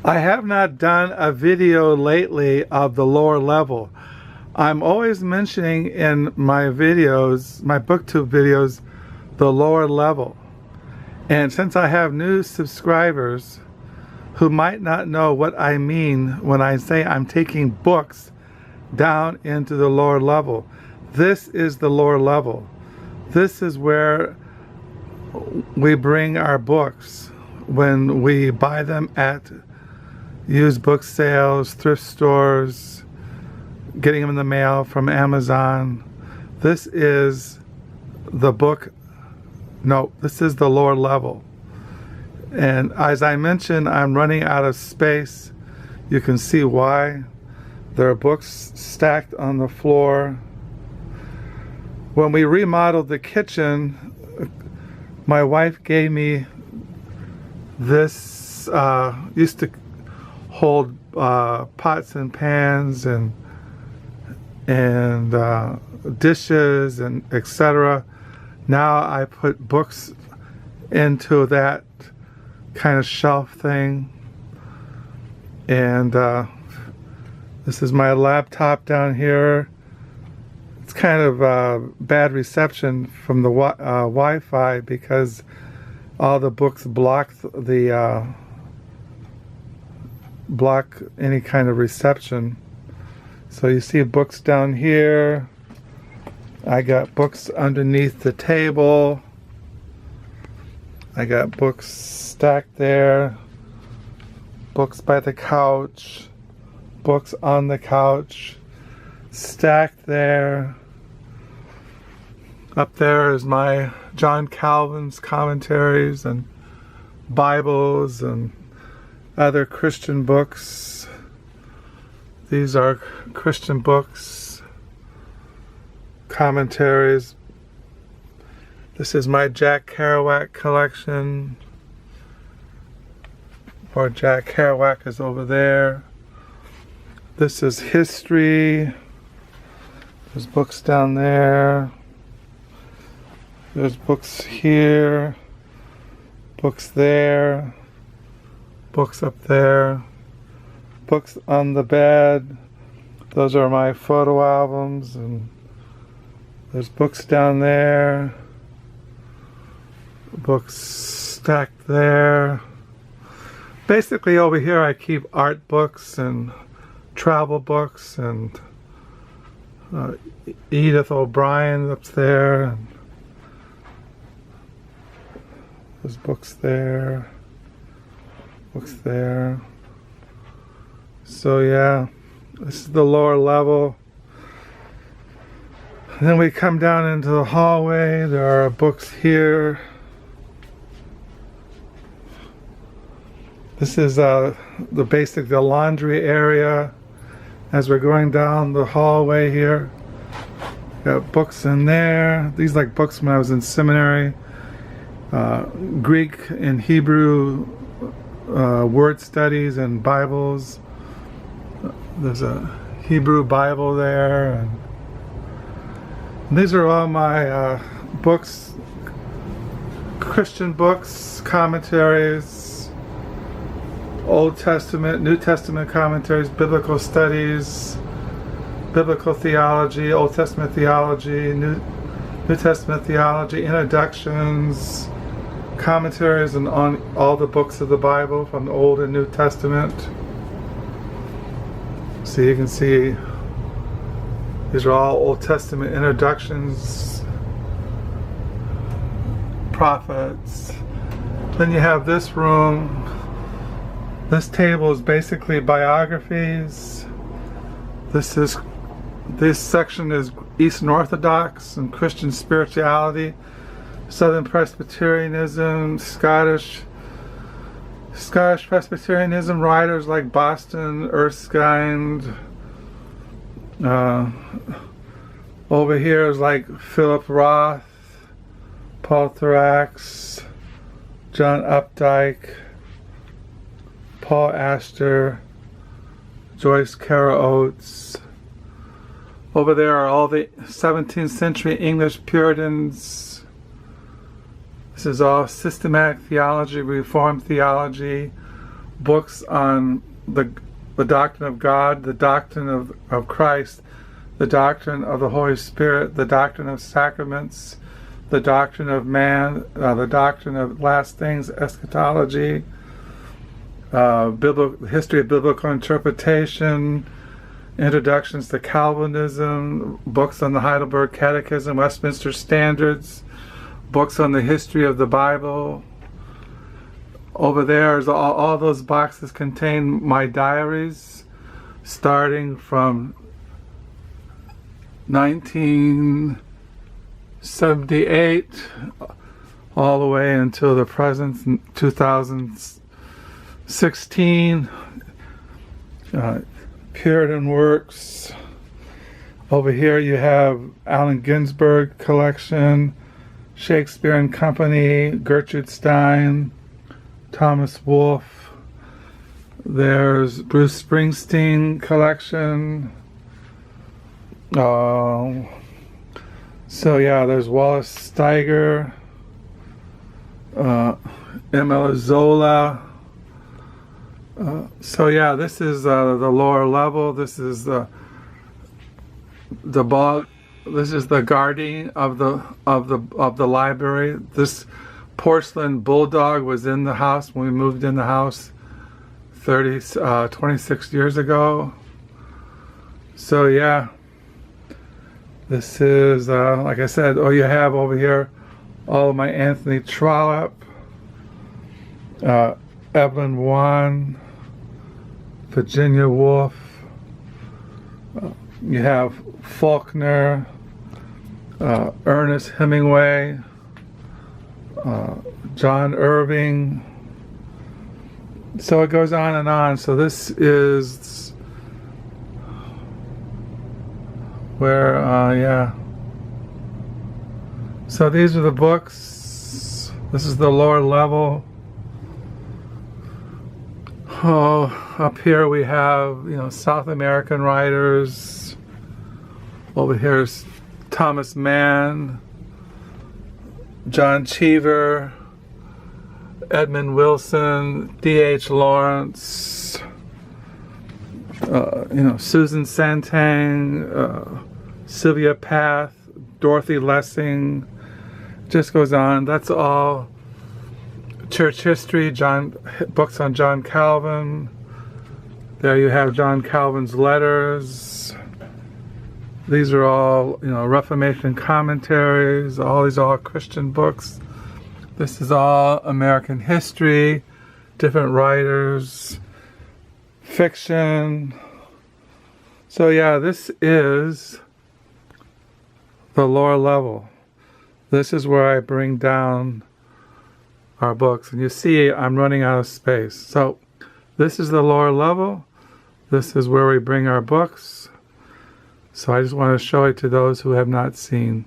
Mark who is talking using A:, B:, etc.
A: I have not done a video lately of the lower level. I'm always mentioning in my videos, my booktube videos, the lower level. And since I have new subscribers who might not know what I mean when I say I'm taking books down into the lower level, this is the lower level. This is where we bring our books when we buy them at used book sales, thrift stores, getting them in the mail from Amazon. This is the book, no, this is the lower level. And as I mentioned, I'm running out of space. You can see why. There are books stacked on the floor. When we remodeled the kitchen, my wife gave me this, used to hold pots and pans and dishes and etc. Now I put books into that kind of shelf thing, and this is my laptop down here. It's kind of bad reception from the Wi-Fi because all the books block block any kind of reception. So you see books down here. I got books underneath the table. I got books stacked there. Books by the couch. Books on the couch. Stacked there. Up there is my John Calvin's commentaries and Bibles and other Christian books. These are Christian books, commentaries. This is my Jack Kerouac collection. Or Jack Kerouac is over there. This is history. There's books down there. There's books here. Books there. Books up there. Books on the bed. Those are my photo albums, and there's books down there. Books stacked there. Basically over here I keep art books and travel books and Edith O'Brien up there. And there's books there. Books there. So yeah, this is the lower level. And then we come down into the hallway. There are books here. This is the laundry area. As we're going down the hallway here, got books in there. These like books when I was in seminary. Greek and Hebrew word studies and Bibles. There's a Hebrew Bible there, and these are all my books, Christian books, commentaries, Old Testament, New Testament commentaries, biblical studies, biblical theology, Old Testament theology, New Testament theology, introductions, commentaries and on all the books of the Bible from the Old and New Testament. So you can see these are all Old Testament introductions, prophets. Then you have this room. This table is basically biographies. This section is Eastern Orthodox and Christian spirituality, Southern Presbyterianism, Scottish Presbyterianism, writers like Boston, Erskine. Over here is like Philip Roth, Paul Thorax, John Updike, Paul Astor, Joyce Carol Oates. Over there are all the 17th century English Puritans. This is all systematic theology, Reformed theology, books on the doctrine of God, the doctrine of Christ, the doctrine of the Holy Spirit, the doctrine of sacraments, the doctrine of man, the doctrine of last things, eschatology, history of biblical interpretation, introductions to Calvinism, books on the Heidelberg Catechism, Westminster Standards, books on the history of the Bible. Over there, all those boxes contain my diaries, starting from 1978 all the way until the present, 2016. Puritan works. Over here you have Allen Ginsberg collection, Shakespeare and Company, Gertrude Stein, Thomas Wolfe. There's Bruce Springsteen collection. So yeah, there's Wallace Steiger, Emile Zola. So yeah, this is the lower level. This is the bog. This is the guardian of the library. This porcelain bulldog was in the house when we moved in the house 26 years ago. So yeah, this is like I said. Oh, you have over here all of my Anthony Trollope, Evelyn Waugh, Virginia Woolf. You have Faulkner, Ernest Hemingway, John Irving. So it goes on and on. So this is where, yeah. So these are the books. This is the lower level. Oh, up here we have, South American writers. Over here is Thomas Mann, John Cheever, Edmund Wilson, D.H. Lawrence, Susan Sontag, Sylvia Plath, Dorothy Lessing. Just goes on. That's all church history, books on John Calvin. There you have John Calvin's letters. These are all, Reformation commentaries. These are all Christian books. This is all American history, different writers, fiction. So yeah, this is the lower level. This is where I bring down our books. And you see, I'm running out of space. So this is the lower level. This is where we bring our books. So I just want to show it to those who have not seen.